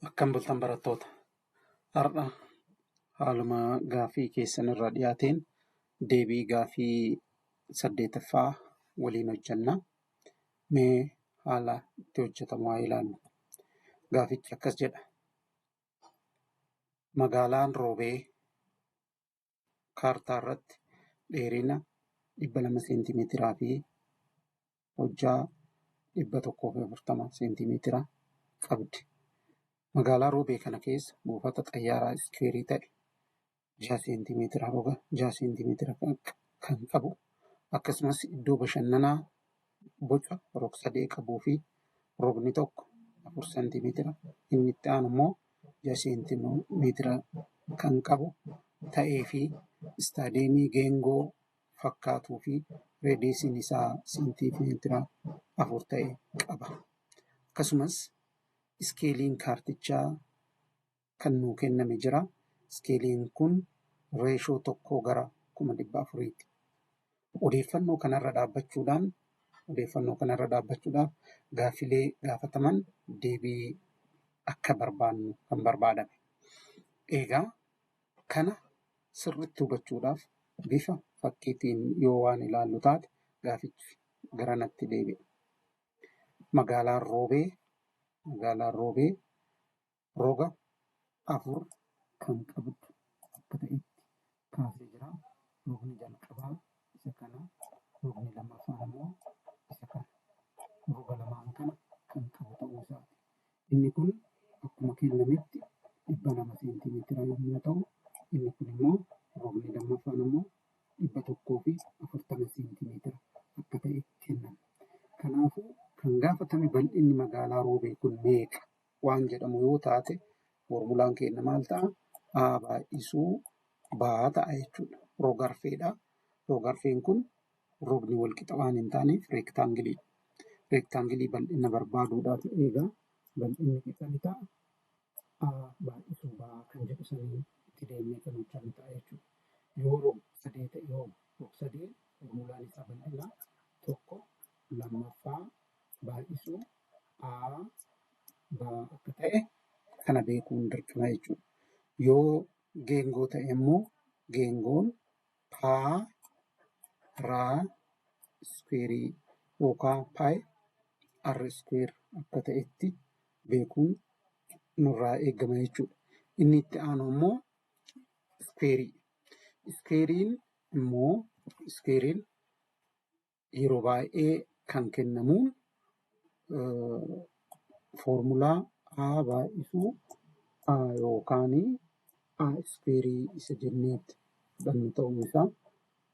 Akkam bultan barattoota. Har'a haaluma gaafii keessan irra dhiyaateen deebii gaafii 8ffaa waliin hojjenna. Mee haala itti hojjetamu haa ilaallu. Gaafichi akkas jedha. Magaalaan Roobee kaartaa irratti dheerina 200 seentimeetiraa fi hojjaa 140 seentimeetira qabdi. Magaalaa Roobee kana keessa buufata xayyaaraa iskeerii ta'e 6 seentimeetira roga 6 seentimeetira kan qabu akkasumas iddoo bashannanaa boca rog-sadee qabuu fi rogni tokko 4 seentimeetira inni itti aanu immoo 6 seentimeetira kan qabu ta'ee fi istaadeemii geengoo fakkaatuu fi reediyeesiin isaa seentimeetira 4 ta'e qaba. Akkasumas iskeeliin kaartichaa kan nuu kenname jira. Iskeeliin kun reeshoo 1/400ti. Odeeffannoo kanarra dhaabbachuudhaaf gaafilee gaafataman deebii akka barbaannu kan barbaadame. Egaa kana sirriitti hubachuudhaaf bifa fakkiitiin yoo waan ilaallu taate gaafichi garanatti deebi'a. Magaalaan Roobee roga 4 kan qabdu akka ta'etti kaasee jira. Rogni jalqabaa isa kana, rogni lammaffaan immoo isa kana. Roga lamaan kana kan qabu ta'uu isaati. Inni kun akkuma kennametti 200 seentimeetira yommuu ta'u, inni kun immoo rogni lammaffaan immoo 140 seentimeetira akka ta'e kenname. Kanaafuu kan gaafatame bal'inni magaalaa Roobee kun meeqa waan jedhamu yoo taate formulaan keenya maal ta'a? A baay'isuu baa ta'a jechuudha. Rog-arfeedha. Rog-arfeen kun rogni wal qixa waan hin taaneef reektaangiliidha. Reektaangilii bal'ina barbaaduudhaaf eegaa bal'inni qixa ni ta'a. A baay'isuu baa kan jedhu sanii itti deemnee kan hojjennu ta'a jechuudha. Yoo rog-sadee ta'e rog-sadee formulaan isaa bal'inaa tokko lammaffaa baay'isuu A baa akka ta'e kana beekuun dirqama jechuudha. Yoo geengoo ta'e immoo geengoon paa raa iskeerii yookaan paayi r iskeer akka ta'etti beekuun nurraa eegama jechuudha. Inni itti aanu immoo iskeerii. Iskeeriin yeroo baay'ee kan kennamuun foormulaa A baay'isuu A yookaan A iskeerii isa jenneetti fudhannu ta'uu isaa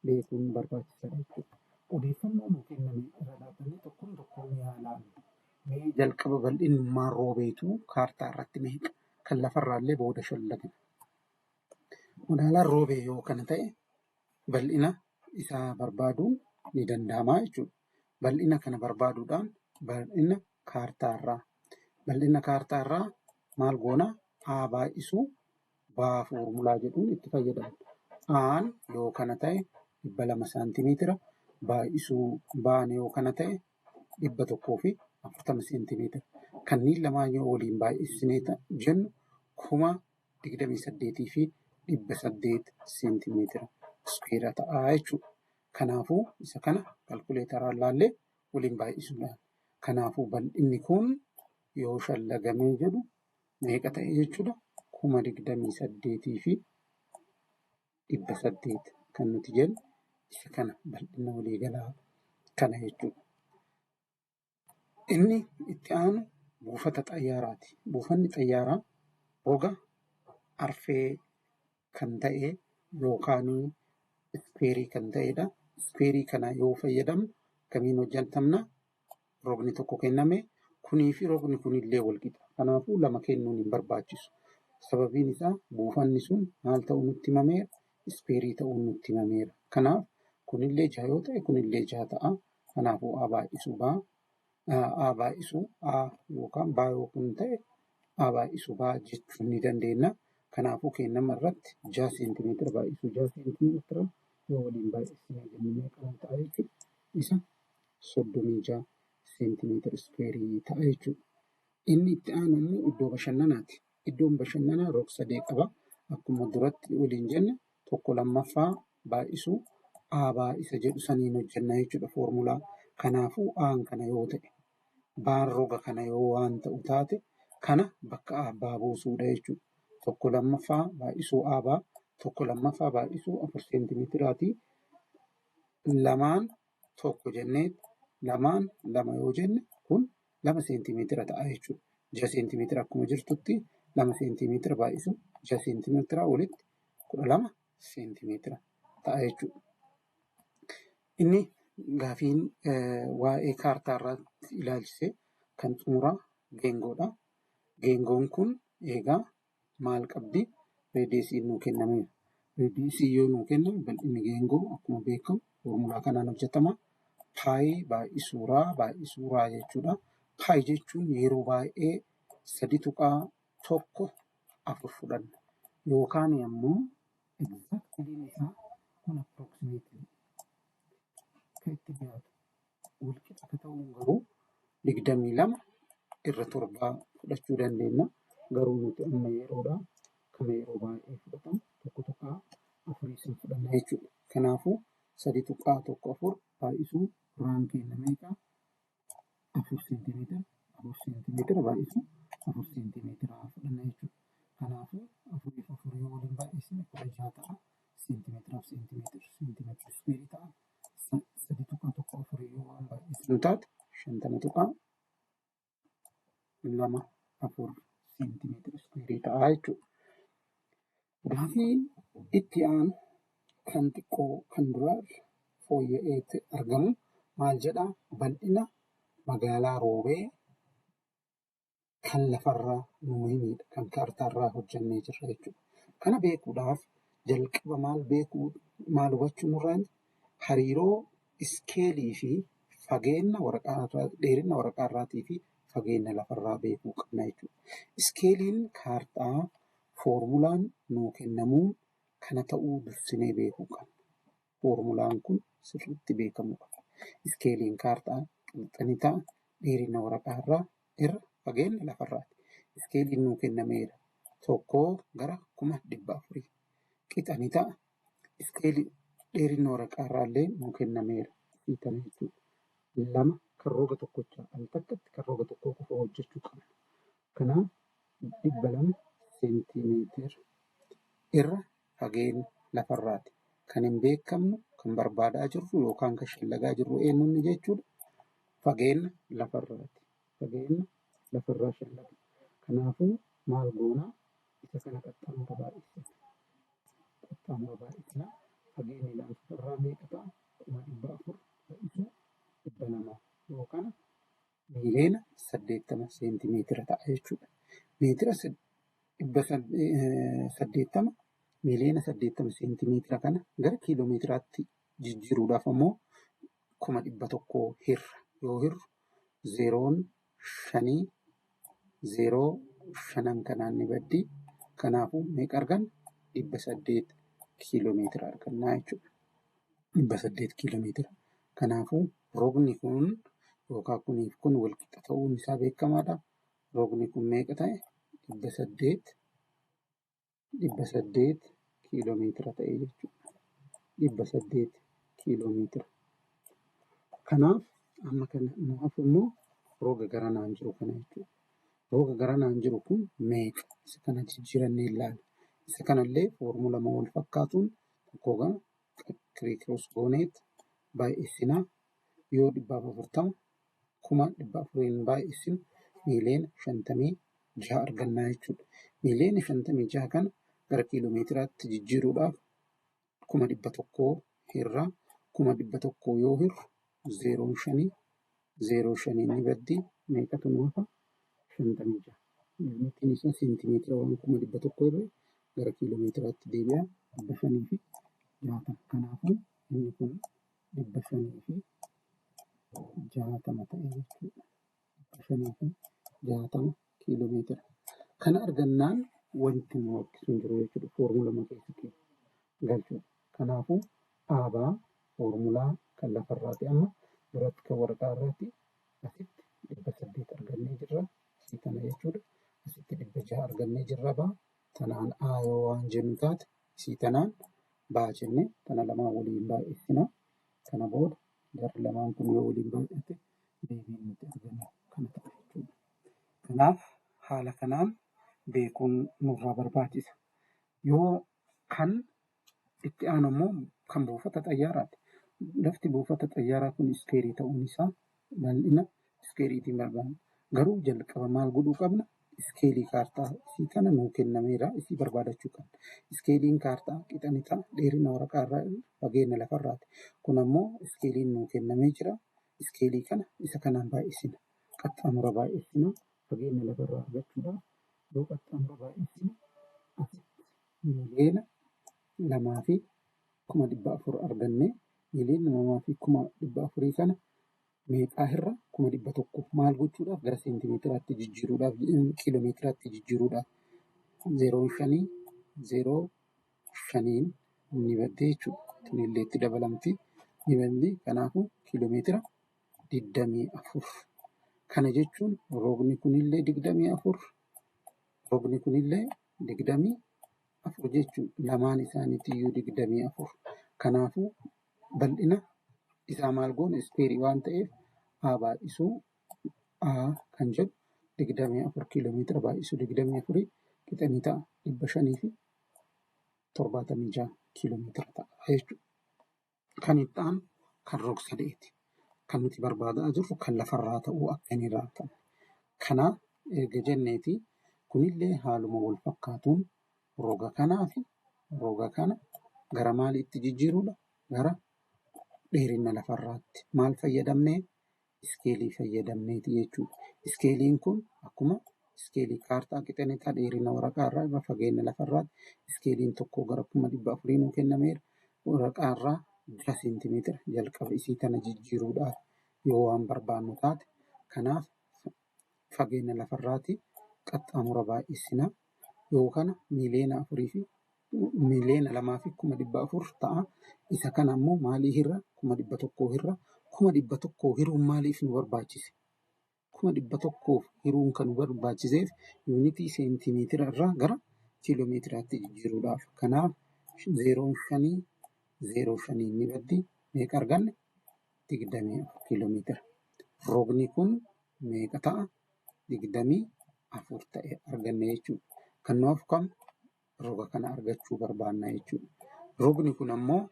beekuun barbaachisaadha jechuudha. Odeeffannoo nuu kenname irra dhaabbannee tokkoon yaa ilaallu. Mee jalqaba bal'inummaan Roobeetu kaartaa irratti meeqa? Kan lafarraallee booda shallagna. Magaalaan Roobee yoo kana ta'e bal'ina isaa barbaaduun ni danda'ama jechuudha. Bal'ina kana barbaaduudhaan bal'ina kaartaarraa maal goona? A baay'isuu baa foormulaa jedhuun itti fayyadamna. Aan yoo kana ta'e 200 seentimeetira baay'isuu baan yoo kana ta'e 140 seentimeetira. Kanneen lamaan yoo waliin baay'isnee jennu 28,800 fi 800 seentimeetira iskeera ta'a jechuudha. Kanaafuu isa kana kalkuleetaraan laallee waliin baay'isuudhaan. Kanaafuu bal'inni kun yoo shallagamee jedhu meeqa ta'e jechuudha? 28,800 fi 800 kan nuti jennu isa kana bal'ina waliigalaa kana jechuudha. Inni itti aanu buufata xayyaaraati. Buufanni xayyaaraa roga arfee kan ta'e yookaan iskeerii kan ta'edha. Iskeerii kana yoo fayyadamnu kamiin hojjetamna? Rogni tokko kenname kunii fi rogni kunillee wal qixa. Kanaafuu lama kennuun hin barbaachisu. Sababiin isaa buufanni sun maal ta'uu nutti himameera? Iskeerii ta'uu nutti himameera. Kanaaf kunillee 6 yoo ta'e kunillee 6 ta'a. Kanaafuu A baay'isuu A yookaan baa yoo kun ta'e A baay'isuu baa jechuu ni dandeenya. Kanaafuu kennama irratti 6 seentimeetira baay'isuu 6 seentimeetira yoo waliin baay'isnee jennee qaban ta'a jechuudha. Isa 36 seentimeetira iskeerii ta'a jechuudha. Inni itti aanu immoo iddoo bashannanaati. Iddoon bashannanaa rog-sadee qaba. Akkuma duratti waliin jenne tokko lammaffaa baay'isuu A baay'isa jedhu saniin hojjenna jechuudha foormulaa. Kanaafuu A'n kana yoo ta'e, B'n roga kana yoo waan ta'u taate kana bakka Abbaa buusuudha jechuudha. Tokko lammaffaa baay'isuu Abaa, tokko lammaffaa baay'isuu 4 seentimeetiraatii. Lamaan tokko jennee lamaan lama yoo jenne kun 2 seentimeetira ta'a jechuudha. 6 seentimeetira akkuma jirtutti 2 seentimeetira baay'isuu 6 seentimeetira walitti 12 seentimeetira ta'a jechuudha. Inni gaafiin waa'ee kaartaa irratti ilaalchise kan xumuraa geengoodha. Geengoon kun egaa maal qabdi? Reediyeesiin nuu kennameera. Reediyeesii yoo nuu kenname bal'inni geengoo akkuma beekamu foormulaa kanaan hojjetama. Paayi baay'isuu raa jechuudha. Paayi jechuun yeroo baay'ee 3.14 fudhanna. Yookaan immoo exactly isaa kun approximately kan itti dhiyaatu. Walqixa akka ta'u garuu 22/7 fudhachuu dandeenya. Garuu nuti amma yeroodha. Kan yeroo baay'ee fudhatamu 1.4 fudhanna jechuudha. Kanaafuu 3.14 baay'isuu raan keenya meeqa? 4 seentimeetira. 4 seentimeetira baay'isuu 4 seentimeetira fudhanna jechuudha. Kanaafuu 4 yoo waliin baay'isne 16 ta'a. Seentimeetiraaf seentimeetira iskuweerii ta'a. 3.14 yoo waan baay'isnu taate 50.24 seentimeetira iskuweerii ta'a jechuudha. Gaafiin itti aanu kan xiqqoo kan duraa fooyya'ee argamu maal jedhaa? Bal'ina magaalaa Roobee kan lafarraa nuu himidha. Kan kaartaarraa hojjennee jirra jechuudha. Kana beekuudhaaf jalqaba maal hubachuu nurraa? Hariiroo iskeelii fi fageenya dheerina waraqaarraatii fi fageenya lafarraa beekuu qabna jechuudha. Iskeeliin kaartaa foormulaan nuu kennamuun kana ta'uu dursinee beekuu qabna. Foormulaan kun sirriitti beekamuu qaba. Iskeeliin kaartaa qixxanii ta'a. Dheerina waraqaarraa irra fageenya lafarraati. Iskeeliin nuu kennameera. 1/400 qixxanii ta'a. Iskeelii dheerina waraqaarraallee nuu kennameera. Hiikana jechuudha. 2 kan roga tokkochaa al takkatti kan roga tokkoo qofa hojjechuu qabna. Kanaaf 200 seentimeetira irra fageenya lafarraati. Kan hin beekamnu kan barbaadaa jirru yookaan kan shallagaa jirru eenyuun jechuudha? Fageenya lafarraati. Fageenya lafarraa shallaga. Kanaafuu maal goonaa? Isa kana qaxxaamura baay'isnaa. Fageenyi lafarraa meeqa ta'a? 400 baay'isuu 200 yookaan miiliina 80 seentimeetira ta'a jechuudha. Meetira 80 miiliina 80 seentimeetira kana gara kiiloomeetiraatti jijjiiruudhaaf ammoo 100 hirra. Yoo hirru 0.5 kanaan ni baddi. Kanaafuu meeqa arganna? 800 kiiloomeetira argannaa jechuudha. 800 kiiloomeetira. Kanaafuu rogni kun yookaan kuniif kun walqixa ta'uun isaa beekamaadha. Rogni kun meeqa ta'e? 800 kiiloomeetira ta'e jechuudha. 800 kiiloomeetira. Kanaaf amma kana nu hafu immoo roga garanaan jiru kana jechuudha. Roga garanaan jiru kun meeqa? Isa kana jijjiirannee ilaalla. Isa kanallee foormulama wal fakkaatuun tokko gana kirikiroos gooneet baay'isinaa yoo 440 400 baay'isinu miiliina 56 argannaa jechuudha. Miiliina 56 kana gara kiiloomeetiraatti jijjiiruudhaaf 100 hirraa 100 yoo hirru 0.5 ni baddi. Meeqatu nu hafa? 56. Limitiin isaa seentimeetira waan 100 irra gara kiiloomeetiraatti deebi'a 560. Kanaafuu inni kun 560 ta'e jechuudha. 560 kiiloomeetira. Kana argannaan wanti nu hojjetu hin jiru jechuudha. Foormulama keessatti galchuudha. Kanaafuu Abaa foormulaa kan lafarraati amma biratti kan waraqaa irraati asitti 800 argannee jirra. Asii kana jechuudha. Asitti 600 argannee jirra ba'a. Tanaan A yoo waan jennu taate isii tanaan ba'a jennee tana lamaan waliin baay'isina. Kana booda jarri lamaan kun yoo waliin baay'ate deebiin nuti argannu kana ta'a jechuudha. Kanaaf haala kanaan beekuun nurraa barbaachisa. Yoo kan itti aanu immoo kan buufata xayyaaraati. Lafti buufata xayyaaraa kun iskeerii ta'uun isaa bal'ina iskeeriitiin barbaadna. Garuu jalqaba maal godhuu qabna? Iskeelii kaartaa isii kana nuu kennameera isii barbaadachuu qabna. Iskeeliin kaartaa qixa ni ta'a dheerina waraqaa irraa fageenya lafarraati. Kun ammoo iskeeliin nuu kennamee jira. Iskeelii kana isa kanaan baay'isina. Qaxxaamura baay'isina fageenya lafarraa argachuudhaaf yoo qaxxaamura baay'isina asitti miliyoona 2,400 arganne miliyoona 2,400 kana meeqaa irra 100 maal gochuudhaaf gara seentimeetiraatti jijjiiruudhaaf kiiloomeetiraatti jijjiiruudhaaf 0.505 ni badde jechuudha. Tunillee itti dabalamti ni baddi. Kanaafuu kiiloomeetira 24. Kana jechuun roobni kunillee 24 roobni kunillee 24 jechuun lamaan isaaniitiyyuu 24. Kanaafuu bal'ina isaa maal goone iskeerii waan ta'eef A baay'isuu A kan jedhu 24 kiiloomeetira baay'isuu 24 qixa ni ta'a 576 kiiloomeetira ta'a jechuudha. Kan itti aanu kan rog-sadeeti. Kan nuti barbaadaa jirru kan lafarraa ta'uu akka inni irraa ta'u. Kana erga jenneeti kunillee haaluma wal fakkaatuun roga kanaa fi roga kana gara maaliitti jijjiiruudha? Gara dheerina lafarraatti. Maal fayyadamnee? Iskeelii fayyadamneeti jechuudha. Iskeeliin kun akkuma iskeelii kaartaa qixa ni ta'a dheerina waraqaa irraa irra fageenya lafarraatti. Iskeeliin tokko gara 400 nuu kennameera. Waraqaa irraa 6 seentimeetira jalqaba isii tana jijjiiruudhaaf yoo waan barbaannu taate. Kanaaf fageenya lafarraatti qaxxaamura baay'isina. Yoo kana miliyoona 2,400 ta'a. Isa kana ammoo maalii irra 100 irra 100 hiruun maaliif nu barbaachise? 100 hiruun kan nu barbaachiseef yuunitii seentimeetira irraa gara kiiloomeetiraatti jijjiiruudhaaf. Kanaaf 0.505 ni baddi meeqa arganne? 24 kiiloomeetira. Rogni kun meeqa ta'a? 24 ta'e arganne jechuudha. Kanaaf kam roga kana argachuu barbaanna jechuudha. Rogni kun ammoo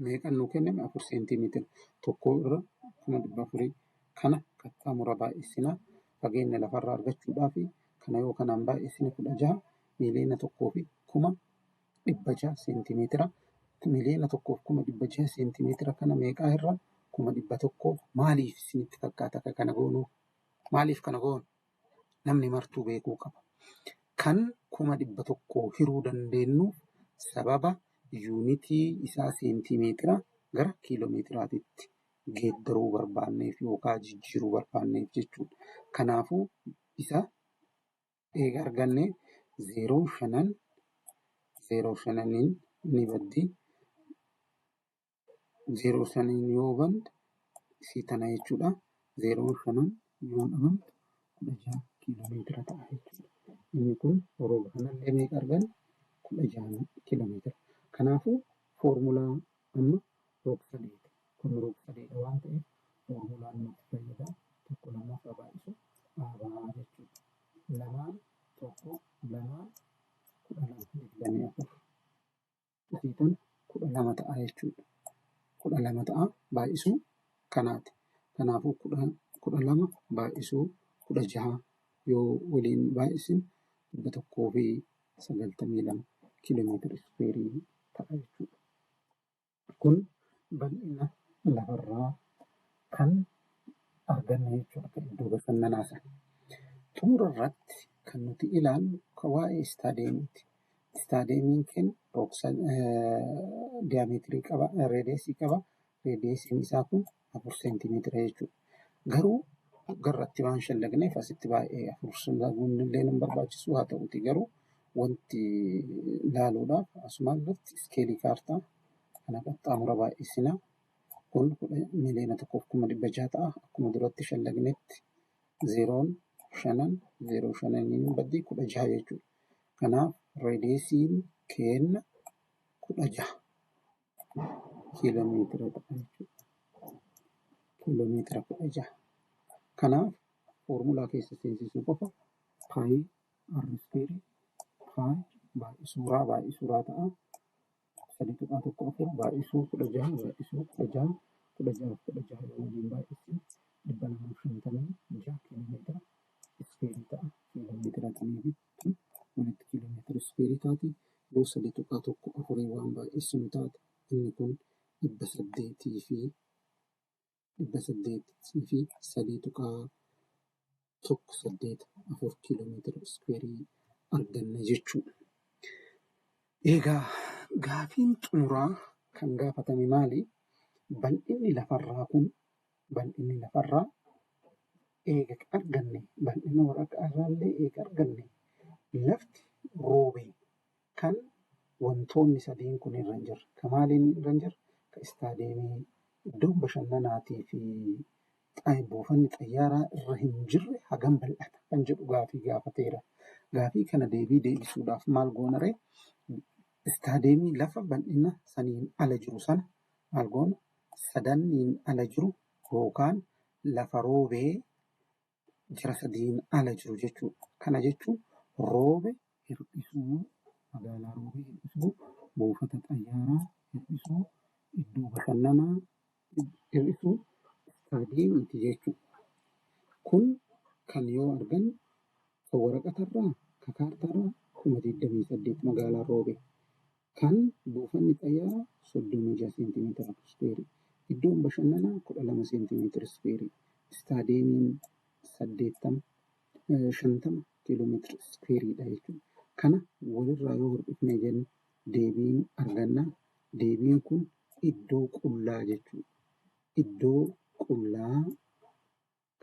meeqa nuu kenname? 4 seentimeetira. Tokko irra 400 kana qaxxaamura baay'isina fageenya lafarraa argachuudhaaf. Kana yoo kanaan baay'isine 16 miliyoona 1,600 seentimeetira. Miliyoona 1,600 seentimeetira kana meeqaa irra 100 maaliif isinitti fakkaata akka kana goonu? Maaliif kana goonu? Namni martuu beekuu qaba. Kan 100 hiruu dandeenyuuf sababa yuunitii isaa seentimeetira gara kiiloomeetiraatitti geeddaruu barbaanneef yookaan jijjiiruu barbaanneef jechuudha. Kanaafuu isa eega arganne 0.5 ni baddi. 0.5 yoo banne isii tana jechuudha. 0.5 yoo dhaban 16 kiiloomeetira ta'a jechuudha. Inni kun roga kanallee meeqa arganne? 16 kiiloomeetira. Kanaafuu foormulaa amma rog-sadeeti. Kun rog-sadeedha waan ta'eef foormulaan nuti fayyadamu tokko lammaffaa baay'isu dhaabaa jechuudha. 2 1 2 12 isii tana 12 ta'a jechuudha. 12 ta'a baay'isuu kanaati. Kanaafuu 12 baay'isuu 16 yoo waliin baay'isine 192 kiiloomeetira iskeerii ta'a jechuudha. Kun bal'ina lafarraa kan arganne jechuudha kan iddoo bashannanaa sana. Xumura irratti kan nuti ilaallu kan waa'ee istaadeemiiti. Istaadeemiin keenya diyaameetirii qaba, reediyeesii qaba. Reediyeesiin isaa kun 4 seentimeetira jechuudha. Garuu garratti waan shallagneef asitti baay'ee 4 shallaguun illee nu barbaachisu haa ta'uti garuu wanti ilaaluudhaaf asuma irratti iskeelii kaartaa kana qaxxaamura baay'isina. Kun miliyoona 1,600 ta'a. Akkuma duratti shallagnetti 0 0.5 baddii 16 jechuudha. Kanaaf reediyeesiin keenna 16 kiiloomeetira ta'a jechuudha. Kiiloomeetira 16. Kanaaf foormulaa keessa seensisuu qofa paayii r² paayii baay'isuuraa ta'a. 3.14 baay'isuu 16 baay'isuu 16 16 yoo waliin baay'isne 256 kiiloomeetira iskeerii ta'a. Kiiloomeetira kamiifitti walitti kiiloomeetira iskeerii taati. Yoo 3.14 waan baay'isnu taate inni kun 800 fi 3.18 kiiloomeetira iskeerii arganna jechuudha. Egaa gaafiin xumuraa kan gaafatame maali? Bal'inni lafarraa kun bal'inni lafarraa eega arganne bal'ina waraqaarraallee eega arganne lafti roobee kan wantoonni sadiin kun irra hin jirre kan maaliin irra hin jirre? Kan istaadeemii iddoon bashannanaatii fi buufanni xayyaaraa irra hin jirre hagam bal'ata kan jedhu gaafii gaafateera. Gaafii kana deebisuudhaaf maal goona ree? Istaadeemii lafa bal'ina saniin ala jiru sana maal goona? Sadaniin ala jiru yookaan lafa roobee jara sadiin ala jiru jechuudha. Kana jechuun roobe hir'isuu, magaalaa roobee hir'isuu, buufata xayyaaraa hir'isuu, iddoo bashannanaa hir'isuu, istaadeemiiti jechuudha. Kun kan yoo argannu kan waraqatarraa, kan kaartaarraa 28,000 magaalaa roobee. Kan buufanni xayyaaraa 36 seentimeetira iskeerii. Iddoon bashannanaa 12 seentimeetira iskeerii. Istaadeemiin 50 kiiloomeetira iskeeriidha jechuudha. Kana walirraa yoo hir'ifne jennu deebiin arganna. Deebiin kun iddoo qullaa jechuudha. Iddoo qullaa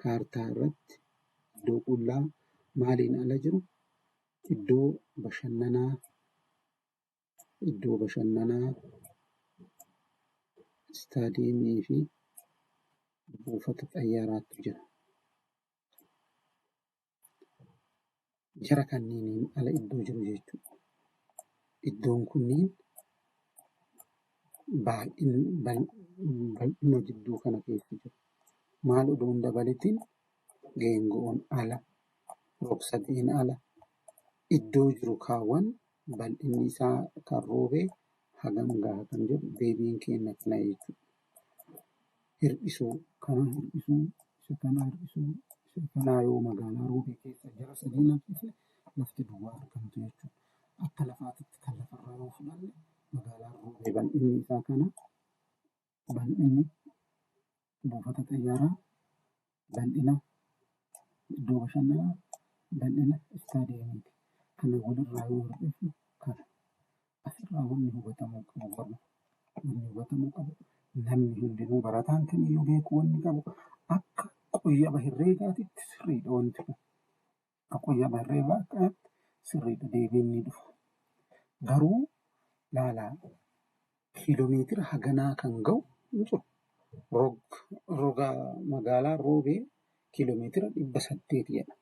kaartaa irratti iddoo qullaa maaliin ala jiru? Iddoo bashannanaa istaadeemii fi buufata xayyaaraatu jira. Jara kanneeniin ala iddoo jiru jechuudha. Iddoon kunniin bal'ina jidduu kana keessa jiru. Maal odoo hin dabalatiin geengoon ala, rog-sadeen ala iddoo jiru kaawwan bal'inni isaa kan roobee hagam gaha kan jedhu deebiin keenya kana jechuudha. Hir'isuu isa kanaa yoo magaalaa roobee keessa jara sadiin hambisne lafti duwwaa argamtu jechuudha. Akka lafaatitti kan lafarraa yoo fudhanne magaalaan roobee bal'inni isaa kana bal'inni buufata xayyaaraa, bal'ina iddoo bashannanaa, bal'ina istaadeemiiti. Kana walirraa yoo hir'ifnu kana asirraa wanni hubatamuu qabu namni hundinuu barataan kamiyyuu beekuu wanni qabu akka qoyyaba herreegaatitti sirriidha wanti kun. Akka qoyyaba herreegaatti sirriidha deebiin ni dhufu. Garuu laalaa kiiloomeetira haganaa kan ga'u hin jiru. Roga magaalaa roobee kiiloomeetira 800 jedha.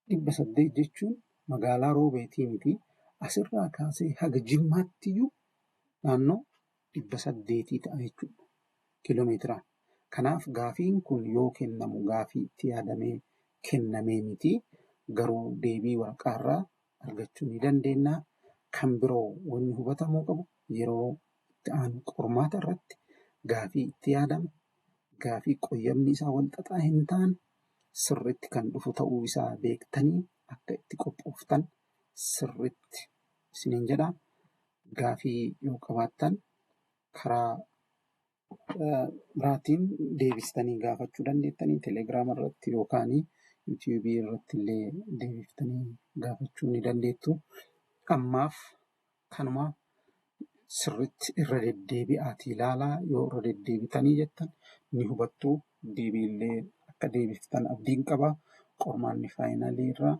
800 jechuun magaalaa roobeetii miti asirraa kaasee haga jimmaattiyyuu naannoo 800 ta'a jechuudha kiiloomeetiraan. Kanaaf gaafiin kun yoo kennamu gaafii itti yaadamee kennamee miti. Garuu deebii waraqaarraa argachuu ni dandeenya. Kan biroo wanni hubatamuu qabu yeroo itti aanu qormaata irratti gaafii itti yaadamu, gaafii qoyyabni isaa wal xaxaa hin taane sirriitti kan dhufu ta'uu isaa beektanii akka itti qophooftan sirriitti isiniin jedha. Gaafii yoo qabaattan karaa biraatiin deebistanii gaafachuu dandeettanii teelegiraama irratti yookaan yuutuubii irratti illee deebiftanii gaafachuu ni dandeettu. Ammaaf kanuma sirriitti irra deddeebi'aatii ilaalaa. Yoo irra deddeebitanii jettan ni hubattu. Deebiillee akka deebiftan abdiin qaba. Qormaanni faayinaalii irraa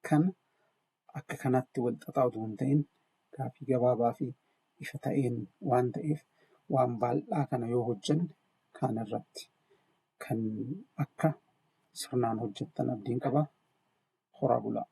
kan akka kanatti wal xaxaa utuu hin ta'in gaafii gabaabaa fi ifa ta'een waan ta'eef waan bal'aa kana yoo hojjenne kan irratti kan akka sirnaan hojjettan abdiin qaba. Horaa bulaa.